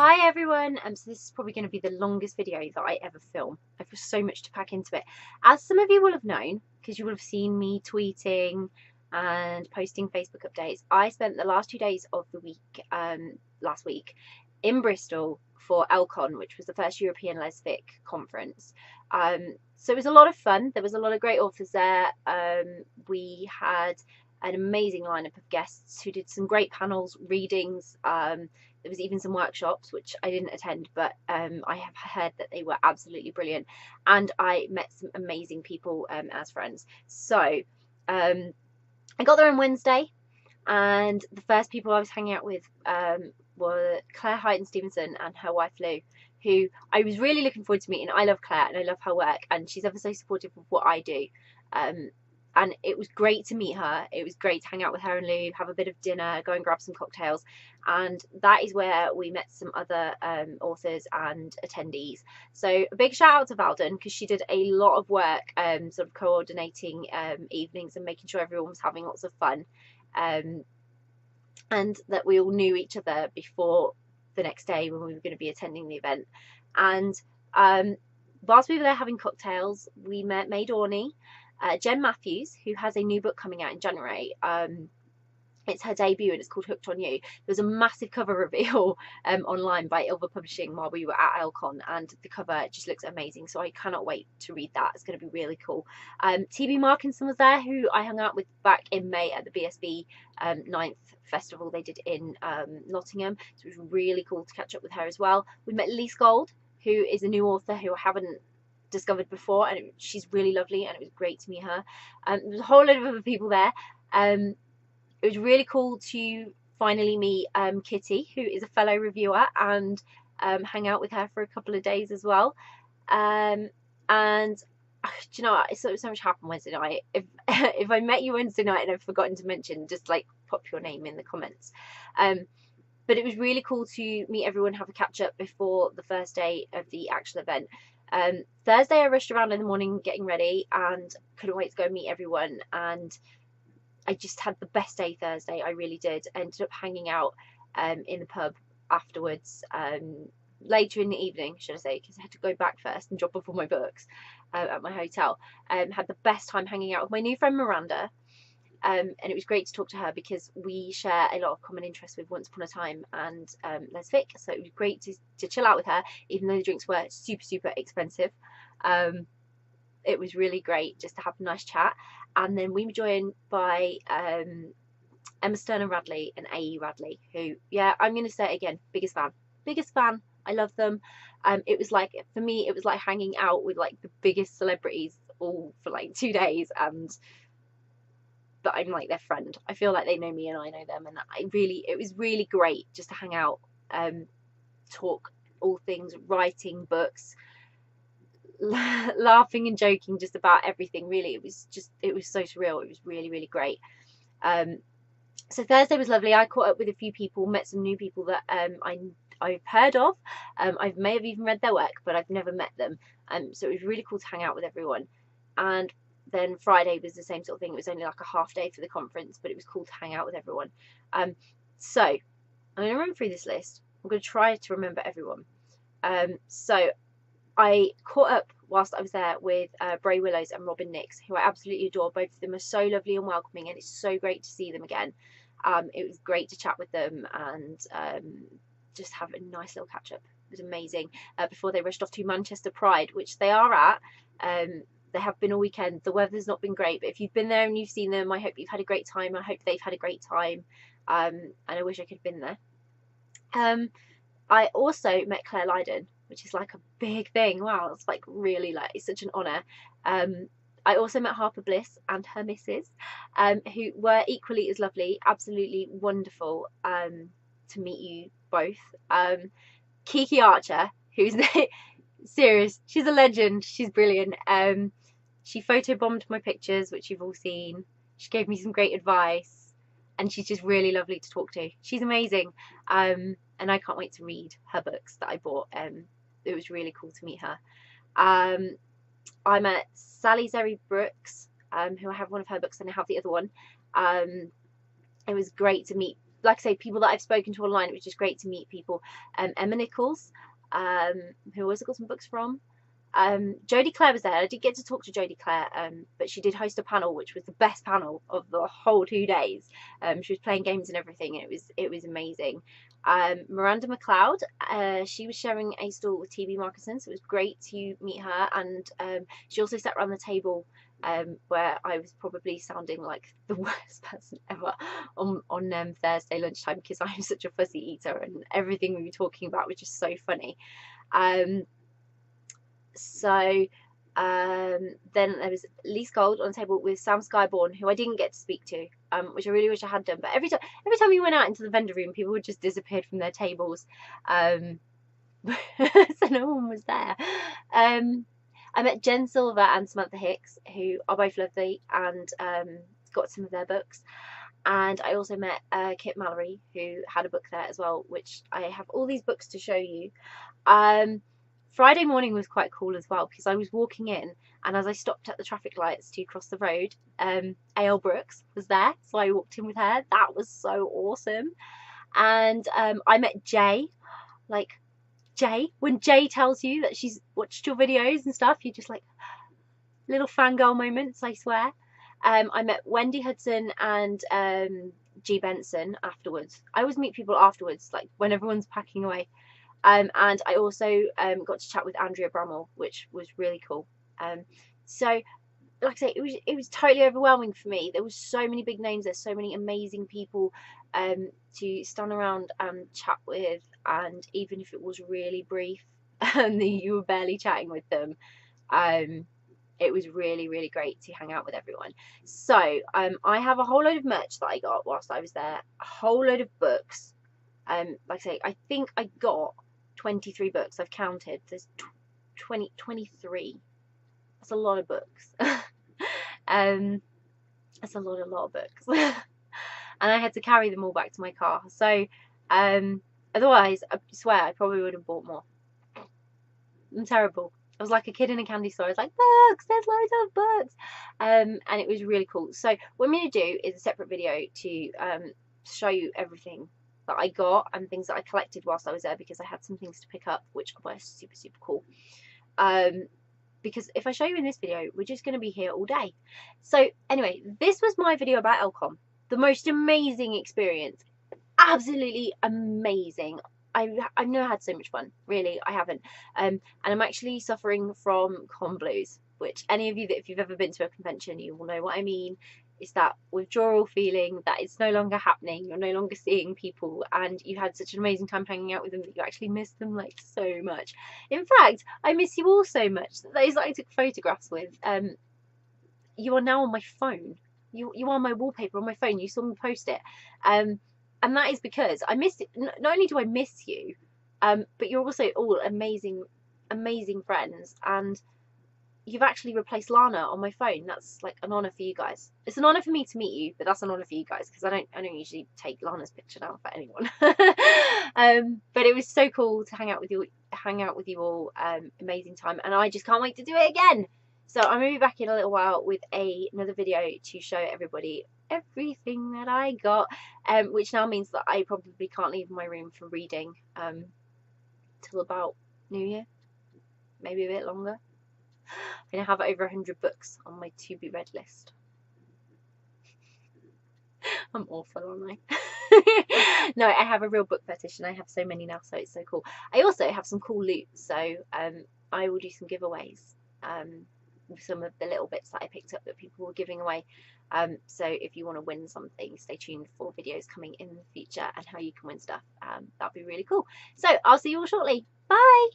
Hi everyone, so this is probably going to be the longest video that I ever film. I've got so much to pack into it. As some of you will have known, because you will have seen me tweeting and posting Facebook updates, I spent the last 2 days of the week, last week, in Bristol for Ellcon, which was the first European Lesfic conference. So it was a lot of fun. There was a lot of great authors there. We had an amazing lineup of guests who did some great panels, readings. There was even some workshops, which I didn't attend, but I have heard that they were absolutely brilliant. And I met some amazing people as friends. So I got there on Wednesday, and the first people I was hanging out with were Claire Hyden Stevenson and her wife Lou, who I was really looking forward to meeting. I love Claire and I love her work, and she's ever so supportive of what I do. And it was great to meet her. It was great to hang out with her and Lou, have a bit of dinner, go and grab some cocktails. And that is where we met some other authors and attendees. So a big shout out to Valden, because she did a lot of work sort of coordinating evenings and making sure everyone was having lots of fun. And that we all knew each other before the next day when we were going to be attending the event. And whilst we were there having cocktails, we met Maid Orney, Jen Matthews, who has a new book coming out in January. It's her debut and it's called Hooked on You. There was a massive cover reveal online by Ilva Publishing while we were at Ellcon, and the cover just looks amazing, so I cannot wait to read that. It's going to be really cool. TB Markinson was there, who I hung out with back in May at the BSB 9th festival they did in Nottingham, so it was really cool to catch up with her as well. We met Lise Gold, who is a new author who I haven't discovered before, and she's really lovely, and it was great to meet her. There was a whole lot of other people there. It was really cool to finally meet Kitty, who is a fellow reviewer, and hang out with her for a couple of days as well. And do you know what? So much happened Wednesday night. If I met you Wednesday night and I've forgotten to mention, just like pop your name in the comments. But it was really cool to meet everyone, have a catch up before the first day of the actual event. Thursday I rushed around in the morning getting ready and couldn't wait to go meet everyone, and I just had the best day Thursday. I really did. I ended up hanging out in the pub afterwards, later in the evening, should I say, because I had to go back first and drop off all my books at my hotel. Had the best time hanging out with my new friend Miranda, and it was great to talk to her because we share a lot of common interests with Once Upon a Time and Lesfic, so it was great to chill out with her, even though the drinks were super expensive. It was really great just to have a nice chat. And then we were joined by Emma Sterner Radley and A.E. Radley, who, yeah, I'm going to say it again, biggest fan. I love them. It was like, for me, it was like hanging out with like the biggest celebrities all for like 2 days, but I'm like their friend. I feel like they know me and I know them, and it was really great just to hang out, talk all things writing, books, laughing and joking just about everything. Really, it was so surreal. It was really great. So Thursday was lovely. I caught up with a few people, met some new people that I've heard of. I may have even read their work, but I've never met them. So it was really cool to hang out with everyone. And then Friday was the same sort of thing. It was only like a half day for the conference, but it was cool to hang out with everyone. So I'm going to run through this list. I'm going to try to remember everyone. So I caught up whilst I was there with Bray Willows and Robin Nix, who I absolutely adore. Both of them are so lovely and welcoming, and it's so great to see them again. It was great to chat with them and just have a nice little catch up. It was amazing. Before they rushed off to Manchester Pride, which they are at. They have been all weekend. The weather's not been great, but if you've been there and you've seen them, I hope you've had a great time. I hope they've had a great time, and I wish I could have been there. I also met Claire Lydon, which is like a big thing. Wow, it's like really, like, it's such an honour. I also met Harper Bliss and her missus, who were equally as lovely, absolutely wonderful to meet you both. Kiki Archer, who's serious, she's a legend, she's brilliant. She photobombed my pictures, which you've all seen. She gave me some great advice, and she's just really lovely to talk to. She's amazing, and I can't wait to read her books that I bought. It was really cool to meet her. I met Sally Zeri Brooks, who I have one of her books and I have the other one. It was great to meet like I say, people that I've spoken to online, it was just great to meet people. Emma Nichols, who I also got some books from. Jodie Clare was there. I did get to talk to Jodie Clare, but she did host a panel, which was the best panel of the whole 2 days. She was playing games and everything, and it was amazing. Miranda McLeod, she was sharing a stall with TB Markinson, so it was great to meet her. And she also sat around the table where I was probably sounding like the worst person ever on Thursday lunchtime, because I'm such a fussy eater, and everything we were talking about was just so funny. So then there was Lise Gold on the table with Sam Skyborn, who I didn't get to speak to, which I really wish I had done. But every time we went out into the vendor room, people would just disappeared from their tables, so no one was there. I met Jen Silver and Samantha Hicks, who are both lovely, and got some of their books. And I also met Kit Mallory, who had a book there as well, which I have all these books to show you. Friday morning was quite cool as well, because I was walking in, and as I stopped at the traffic lights to cross the road, A.L. Brooks was there, so I walked in with her. That was so awesome. And I met Jay. Like, Jay, when Jay tells you that she's watched your videos and stuff, you're just like, little fangirl moments, I swear. I met Wendy Hudson and G. Benson afterwards. I always meet people afterwards, like when everyone's packing away. And I also got to chat with Andrea Brammell, which was really cool. So, like I say, it was totally overwhelming for me. There was so many big names. There's so many amazing people to stand around and chat with, and even if it was really brief and you were barely chatting with them, it was really, really great to hang out with everyone. So I have a whole load of merch that I got whilst I was there, a whole load of books. Like I say, I think I got 23 books. I've counted. There's 23. That's a lot of books. That's a lot of books. And I had to carry them all back to my car. So otherwise, I swear I probably would have bought more. I'm terrible. I was like a kid in a candy store. I was like, books, there's loads of books. And it was really cool. So what I'm going to do is a separate video to show you everything that I got and things that I collected whilst I was there, because I had some things to pick up which were super, super cool. Because if I show you in this video, we're just going to be here all day. So anyway, this was my video about Ellcon. The most amazing experience. Absolutely amazing. I've never had so much fun, really. I haven't. And I'm actually suffering from con blues, which any of you that if you've ever been to a convention, you will know what I mean. It's that withdrawal feeling that it's no longer happening, you're no longer seeing people, and you had such an amazing time hanging out with them that you actually miss them like so much. In fact, I miss you all so much that those that I took photographs with, you are now on my phone. You are my wallpaper on my phone. You saw me post it. And that is because I missed it. Not only do I miss you, but you're also all amazing, amazing friends, and you've actually replaced Lana on my phone. That's like an honour for you guys. It's an honour for me to meet you, but that's an honour for you guys, because I don't usually take Lana's picture now for anyone. But it was so cool to hang out with you all. Amazing time, and I just can't wait to do it again. So I'm going to be back in a little while with another video to show everybody everything that I got, which now means that I probably can't leave my room for reading till about New Year, maybe a bit longer. I'm going to have over 100 books on my to be read list. I'm awful, aren't I? No, I have a real book fetish, and I have so many now, so it's so cool. I also have some cool loot, so I will do some giveaways. Some of the little bits that I picked up that people were giving away. So if you want to win something, stay tuned for videos coming in the future and how you can win stuff. That'd be really cool. So I'll see you all shortly. Bye.